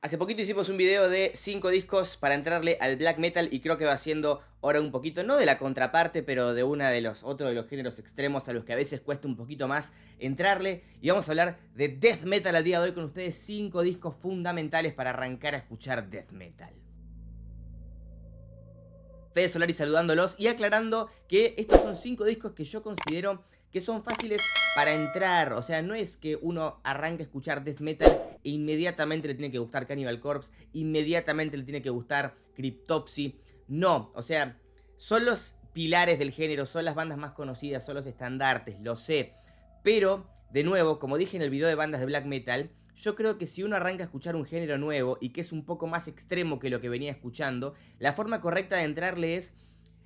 Hace poquito hicimos un video de 5 discos para entrarle al black metal y creo que va siendo ahora un poquito, no de la contraparte, pero de una de los otro de los géneros extremos a los que a veces cuesta un poquito más entrarle. Y vamos a hablar de death metal al día de hoy con ustedes, 5 discos fundamentales para arrancar a escuchar death metal. Fede Solari saludándolos y aclarando que estos son 5 discos que yo considero que son fáciles para entrar. O sea, no es que uno arranque a escuchar death metal e inmediatamente le tiene que gustar Cannibal Corpse, inmediatamente le tiene que gustar Cryptopsy. No, o sea, son los pilares del género, son las bandas más conocidas, son los estandartes, lo sé. Pero, de nuevo, como dije en el video de bandas de black metal, yo creo que si uno arranca a escuchar un género nuevo y que es un poco más extremo que lo que venía escuchando, la forma correcta de entrarle es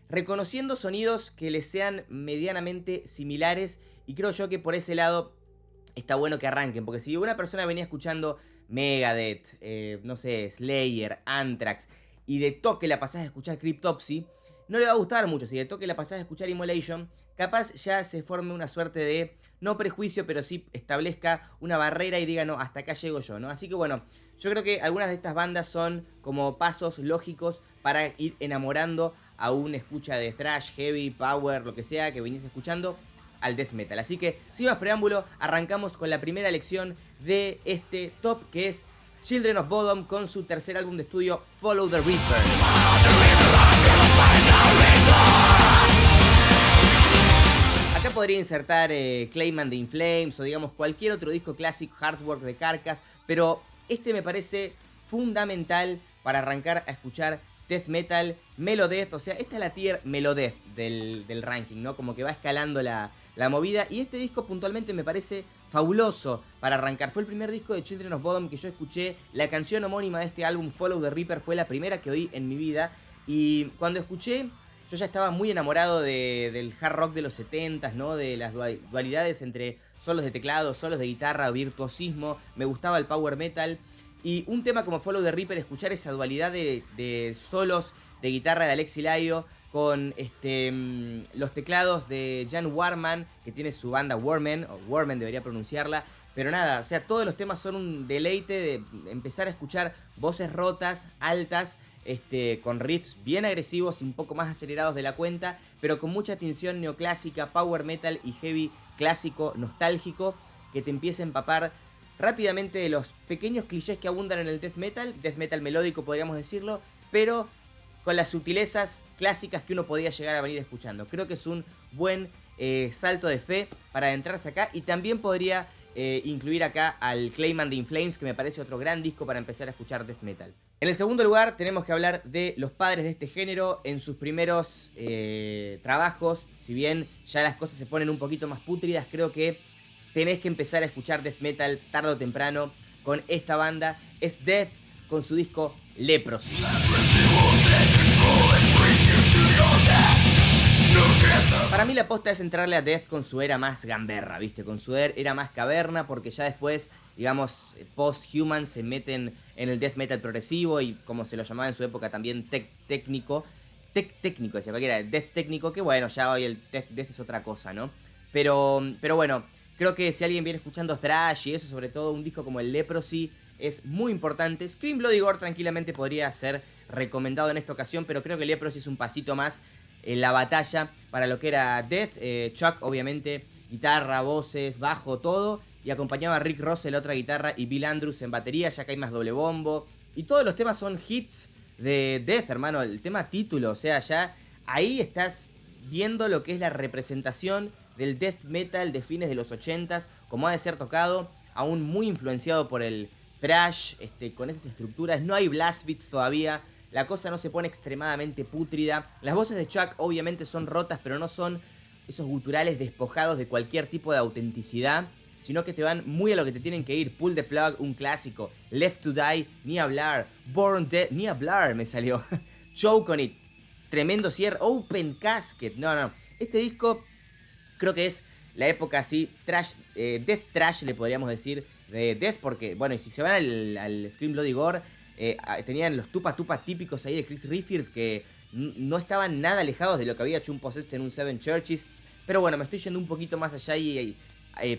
reconociendo sonidos que les sean medianamente similares, y creo yo que por ese lado está bueno que arranquen, porque si una persona venía escuchando Megadeth, no sé, Slayer, Anthrax, y de toque la pasás a escuchar Cryptopsy, no le va a gustar mucho. Si de toque la pasás a escuchar Immolation, capaz ya se forme una suerte de, no prejuicio, pero sí establezca una barrera y diga, no, hasta acá llego yo, ¿no? Así que bueno, yo creo que algunas de estas bandas son como pasos lógicos para ir enamorando a un escucha de thrash, heavy, power, lo que sea que viniese escuchando al death metal. Así que, sin más preámbulo, arrancamos con la primera lección de este top, que es Children of Bodom con su tercer álbum de estudio, Follow the Reaper. Acá podría insertar Clayman de In Flames o digamos cualquier otro disco clásico, Hardwork de Carcass, pero este me parece fundamental para arrancar a escuchar death metal, melodeath. O sea, esta es la tier melodeath del ranking, ¿no? Como que va escalando la movida, y este disco puntualmente me parece fabuloso para arrancar. Fue el primer disco de Children of Bodom que yo escuché. La canción homónima de este álbum, Follow the Reaper, fue la primera que oí en mi vida, y cuando escuché, yo ya estaba muy enamorado del hard rock de los 70s, ¿no? De las dualidades entre solos de teclado, solos de guitarra, virtuosismo. Me gustaba el power metal. Y un tema como Follow the Reaper, escuchar esa dualidad de solos de guitarra de Alexi Laiho con los teclados de Jan Warman, que tiene su banda Warman, o Warman debería pronunciarla. Pero nada, o sea, todos los temas son un deleite de empezar a escuchar voces rotas, altas, con riffs bien agresivos y un poco más acelerados de la cuenta, pero con mucha tinción neoclásica, power metal y heavy clásico nostálgico, que te empieza a empapar rápidamente de los pequeños clichés que abundan en el death metal melódico podríamos decirlo, pero con las sutilezas clásicas que uno podía llegar a venir escuchando. Creo que es un buen salto de fe para adentrarse acá, y también podría incluir acá al Clayman de In Flames, que me parece otro gran disco para empezar a escuchar death metal. En el segundo lugar tenemos que hablar de los padres de este género en sus primeros trabajos. Si bien ya las cosas se ponen un poquito más pútridas, creo que tenés que empezar a escuchar death metal tarde o temprano con esta banda. Es Death con su disco Leprosy. Para mí la posta es entrarle a Death con su era más gamberra, ¿viste? Con su era más caverna, porque ya después, digamos, post-human se meten en el death metal progresivo y, como se lo llamaba en su época, también técnico, decía cualquiera, death técnico, que bueno, ya hoy el death es otra cosa, ¿no? Pero bueno, creo que si alguien viene escuchando thrash y eso, sobre todo un disco como el Leprosy, es muy importante. Scream Bloody Gore tranquilamente podría ser recomendado en esta ocasión, pero creo que Leprosy es un pasito más en la batalla para lo que era Death. Chuck, obviamente, guitarra, voces, bajo, todo. Y acompañaba a Rick Ross en la otra guitarra y Bill Andrews en batería, ya que hay más doble bombo. Y todos los temas son hits de Death, hermano. El tema título, o sea, ya ahí estás viendo lo que es la representación del death metal de fines de los 80s, como ha de ser tocado, aún muy influenciado por el thrash, con esas estructuras. No hay blast beats todavía, la cosa no se pone extremadamente pútrida. Las voces de Chuck obviamente son rotas, pero no son esos guturales despojados de cualquier tipo de autenticidad, sino que te van muy a lo que te tienen que ir. Pull the Plug, un clásico. Left to Die, ni hablar. Born Dead, ni hablar me salió. Choke on It, tremendo cierre. Open Casket, no. Este disco creo que es la época así, trash, death trash le podríamos decir, de Death, porque, bueno, y si se van al Scream Bloody Gore, tenían los tupa típicos ahí de Chris Redfield, que no estaban nada alejados de lo que había hecho un Possessed en un Seven Churches. Pero bueno, me estoy yendo un poquito más allá y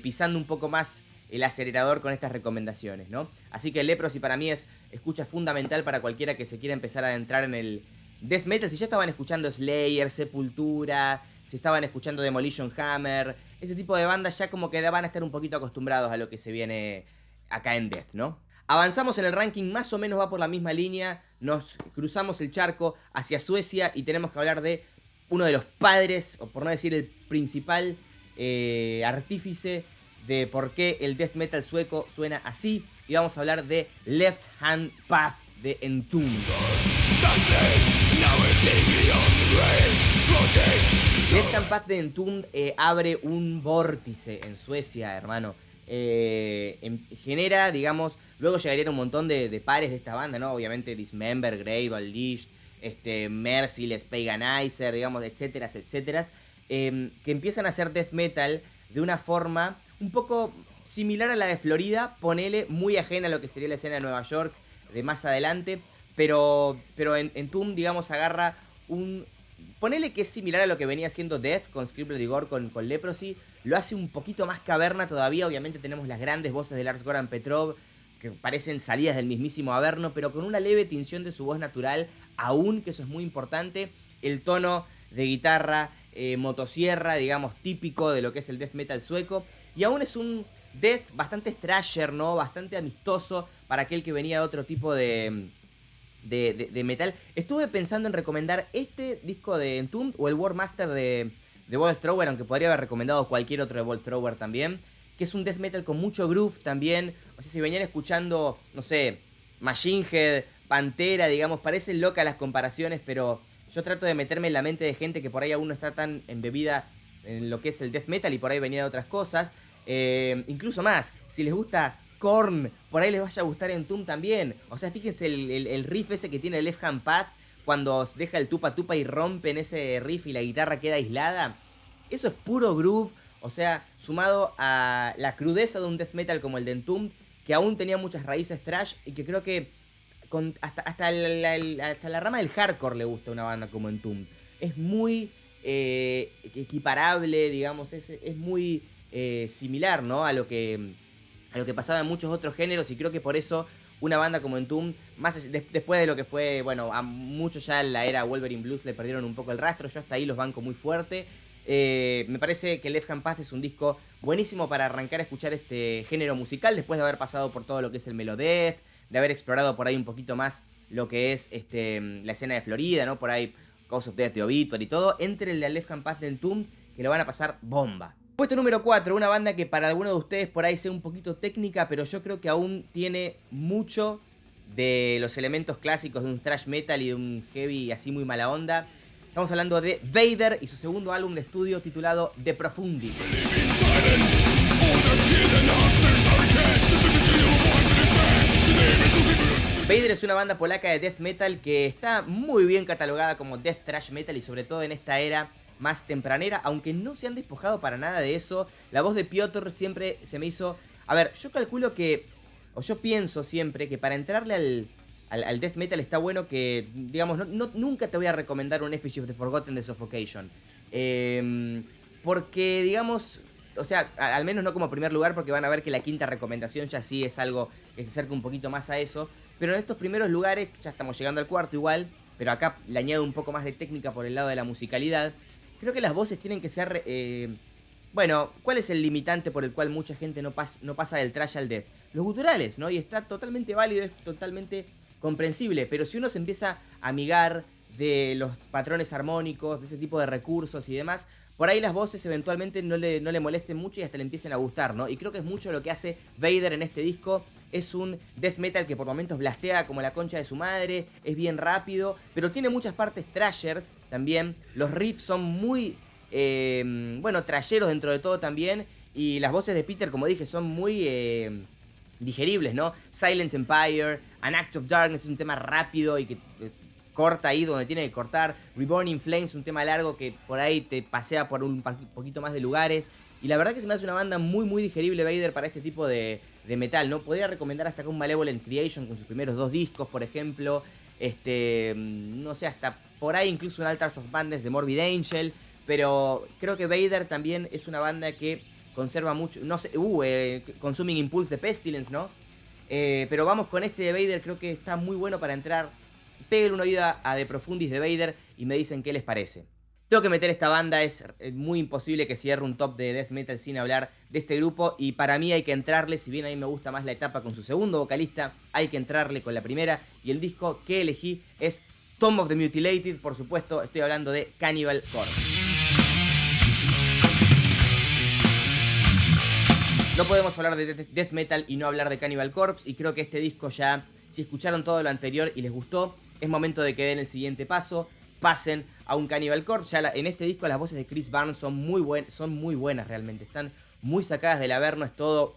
pisando un poco más el acelerador con estas recomendaciones, ¿no? Así que Leprosy para mí es escucha fundamental para cualquiera que se quiera empezar a adentrar en el death metal. Si ya estaban escuchando Slayer, Sepultura, si estaban escuchando Demolition Hammer, ese tipo de bandas ya como que van a estar un poquito acostumbrados a lo que se viene acá en death, ¿no? Avanzamos en el ranking, más o menos va por la misma línea, nos cruzamos el charco hacia Suecia y tenemos que hablar de uno de los padres, o por no decir el principal artífice de por qué el death metal sueco suena así. Y vamos a hablar de Left Hand Path de Entombed. Left Hand Path de Entombed abre un vórtice en Suecia, hermano. Genera, digamos, luego llegarían un montón de pares de esta banda, ¿no? Obviamente Dismember, Grave, Unleashed, Merciless, Paganizer, digamos, etcétera, etcétera, que empiezan a hacer death metal de una forma un poco similar a la de Florida, ponele, muy ajena a lo que sería la escena de Nueva York de más adelante, pero Entombed, digamos, agarra un... Ponele que es similar a lo que venía haciendo Death con Scribbled y Gore con Leprosy, lo hace un poquito más caverna todavía. Obviamente tenemos las grandes voces de Lars Goran Petrov, que parecen salidas del mismísimo Averno, pero con una leve tinción de su voz natural, aún, que eso es muy importante. El tono de guitarra, motosierra, digamos, típico de lo que es el death metal sueco, y aún es un death bastante thrasher, ¿no? Bastante amistoso para aquel que venía de otro tipo de metal. Estuve pensando en recomendar este disco de Entombed o el War Master de Bolt Thrower, aunque podría haber recomendado cualquier otro de Bolt Thrower también, que es un death metal con mucho groove también. O sea, si venían escuchando, no sé, Machine Head, Pantera, digamos, parecen locas las comparaciones, pero yo trato de meterme en la mente de gente que por ahí aún no está tan embebida en lo que es el death metal y por ahí venía de otras cosas. Incluso más, si les gusta Korn, por ahí les vaya a gustar Entombed también. O sea, fíjense el riff ese que tiene el Left Hand Path, cuando deja el tupa tupa y rompen ese riff y la guitarra queda aislada. Eso es puro groove, o sea, sumado a la crudeza de un death metal como el de Entombed, que aún tenía muchas raíces thrash y que creo que hasta la rama del hardcore le gusta a una banda como Entombed. Es muy equiparable, digamos, es muy similar, ¿no? a lo que pasaba en muchos otros géneros, y creo que por eso una banda como Entombed, después de lo que fue, bueno, a muchos ya en la era Wolverine Blues le perdieron un poco el rastro, yo hasta ahí los banco muy fuerte. Me parece que Left Hand Path es un disco buenísimo para arrancar a escuchar este género musical, después de haber pasado por todo lo que es el Melodeath, de haber explorado por ahí un poquito más lo que es la escena de Florida, ¿no? Por ahí Cause of Death de Obituary y todo. Entre el Left Hand Path de Entombed, que lo van a pasar bomba. Puesto número 4, una banda que para algunos de ustedes por ahí sea un poquito técnica, pero yo creo que aún tiene mucho de los elementos clásicos de un thrash metal y de un heavy así muy mala onda. Estamos hablando de Vader y su segundo álbum de estudio titulado De Profundis. Vader es una banda polaca de death metal que está muy bien catalogada como death thrash metal, y sobre todo en esta era más tempranera, aunque no se han despojado para nada de eso. La voz de Piotr siempre se me hizo... A ver, yo calculo que, o yo pienso siempre que para entrarle al death metal está bueno que, digamos, nunca te voy a recomendar un Effigy of the Forgotten de Suffocation. Porque, digamos, o sea, al menos no como primer lugar, porque van a ver que la quinta recomendación ya sí es algo que se acerca un poquito más a eso. Pero en estos primeros lugares, ya estamos llegando al cuarto igual, pero acá le añado un poco más de técnica por el lado de la musicalidad. Creo que las voces tienen que ser... bueno, ¿cuál es el limitante por el cual mucha gente no pasa del thrash al death? Los guturales, ¿no? Y está totalmente válido, es totalmente comprensible. Pero si uno se empieza a amigar de los patrones armónicos, de ese tipo de recursos y demás, por ahí las voces eventualmente no le molesten mucho y hasta le empiecen a gustar, ¿no? Y creo que es mucho lo que hace Vader en este disco. Es un death metal que por momentos blastea como la concha de su madre, es bien rápido, pero tiene muchas partes thrashers también. Los riffs son muy, bueno, trasheros dentro de todo también. Y las voces de Peter, como dije, son muy digeribles, ¿no? Silence Empire, An Act of Darkness es un tema rápido y que corta ahí donde tiene que cortar. Reborn in Flames, un tema largo que por ahí te pasea por un poquito más de lugares. Y la verdad que se me hace una banda muy muy digerible Vader para este tipo de metal, ¿no? Podría recomendar hasta acá un Malevolent Creation con sus primeros 2 discos, por ejemplo. No sé, hasta por ahí incluso un Altars of Madness de Morbid Angel. Pero creo que Vader también es una banda que conserva mucho, no sé, Consuming Impulse de Pestilence, ¿no? Pero vamos con este de Vader, creo que está muy bueno para entrar. Peguen una oída a De Profundis de Vader y me dicen qué les parece. Tengo que meter esta banda, es muy imposible que cierre un top de death metal sin hablar de este grupo. Y para mí hay que entrarle, si bien a mí me gusta más la etapa con su segundo vocalista, hay que entrarle con la primera. Y el disco que elegí es Tomb of the Mutilated, por supuesto, estoy hablando de Cannibal Corpse. No podemos hablar de death metal y no hablar de Cannibal Corpse, y creo que este disco ya, si escucharon todo lo anterior y les gustó, es momento de que den el siguiente paso, pasen a un Cannibal Corpse. Ya en este disco las voces de Chris Barnes son muy buenas realmente, están muy sacadas del averno, es todo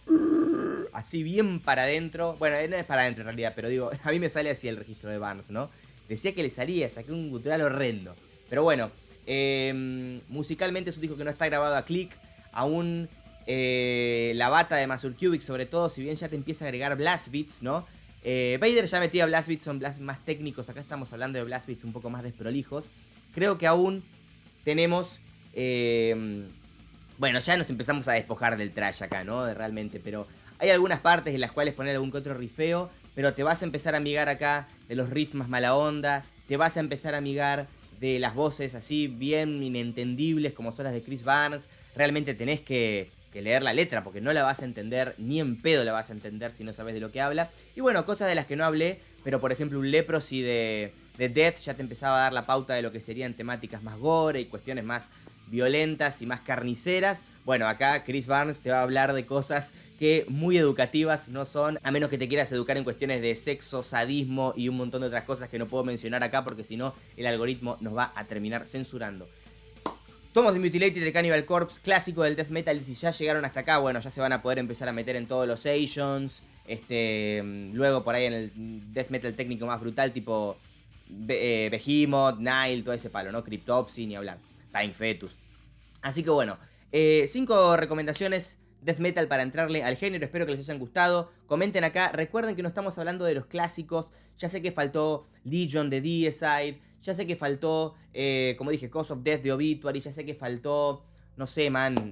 así bien para adentro. Bueno, no es para adentro en realidad, pero digo, a mí me sale así el registro de Barnes, ¿no? Decía que le salía, saqué un gutural horrendo. Pero bueno, musicalmente es un disco que no está grabado a click, aún... la bata de Mazur Cubic, sobre todo, si bien ya te empieza a agregar blast beats, ¿no? Vader ya metía blast beats, son blast más técnicos. Acá estamos hablando de blast beats un poco más desprolijos. Creo que aún tenemos... bueno, ya nos empezamos a despojar del trash acá, ¿no? Realmente, pero hay algunas partes en las cuales poner algún que otro rifeo, pero te vas a empezar a amigar acá de los riffs más mala onda, te vas a empezar a amigar de las voces así bien inentendibles como son las de Chris Barnes. Realmente tenés que leer la letra, porque no la vas a entender, ni en pedo la vas a entender si no sabes de lo que habla. Y bueno, cosas de las que no hablé, pero por ejemplo un Leprosy de Death ya te empezaba a dar la pauta de lo que serían temáticas más gore y cuestiones más violentas y más carniceras. Bueno, acá Chris Barnes te va a hablar de cosas que muy educativas no son, a menos que te quieras educar en cuestiones de sexo, sadismo y un montón de otras cosas que no puedo mencionar acá, porque si no el algoritmo nos va a terminar censurando. Tomb of the Mutilated de Cannibal Corpse, clásico del death metal. Si ya llegaron hasta acá, bueno, ya se van a poder empezar a meter en todos los Asians. Luego por ahí en el death metal técnico más brutal, tipo Behemoth, Nile, todo ese palo, ¿no? Cryptopsy, ni hablar. Time Fetus. Así que bueno, 5 recomendaciones death metal para entrarle al género. Espero que les hayan gustado. Comenten acá. Recuerden que no estamos hablando de los clásicos. Ya sé que faltó Legion de Deicide. Ya sé que faltó, como dije, Cause of Death de Obituary. Ya sé que faltó, no sé, man,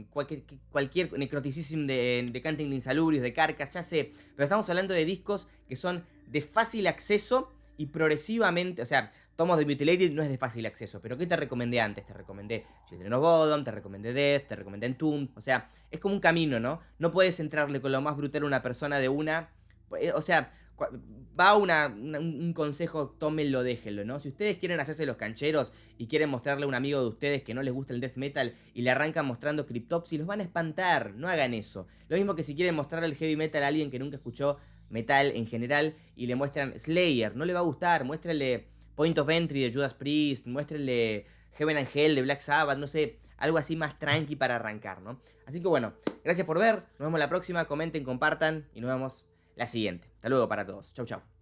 cualquier Necroticism de Canting de Insalubrious, de Carcass, ya sé. Pero estamos hablando de discos que son de fácil acceso y progresivamente, o sea, Tomb of the Mutilated no es de fácil acceso. Pero ¿qué te recomendé antes? Te recomendé Children of Bodom, te recomendé Death, te recomendé Entombed. O sea, es como un camino, ¿no? No puedes entrarle con lo más brutal a una persona de una. O sea, va un consejo, tómenlo, déjenlo, ¿no? Si ustedes quieren hacerse los cancheros y quieren mostrarle a un amigo de ustedes que no les gusta el death metal y le arrancan mostrando Cryptopsy, los van a espantar, no hagan eso. Lo mismo que si quieren mostrarle el heavy metal a alguien que nunca escuchó metal en general y le muestran Slayer, no le va a gustar. Muéstrenle Point of Entry de Judas Priest, muéstrenle Heaven and Hell de Black Sabbath, no sé, algo así más tranqui para arrancar, ¿no? Así que bueno, gracias por ver, nos vemos la próxima, comenten, compartan y nos vemos la siguiente. Hasta luego para todos. Chau, chau.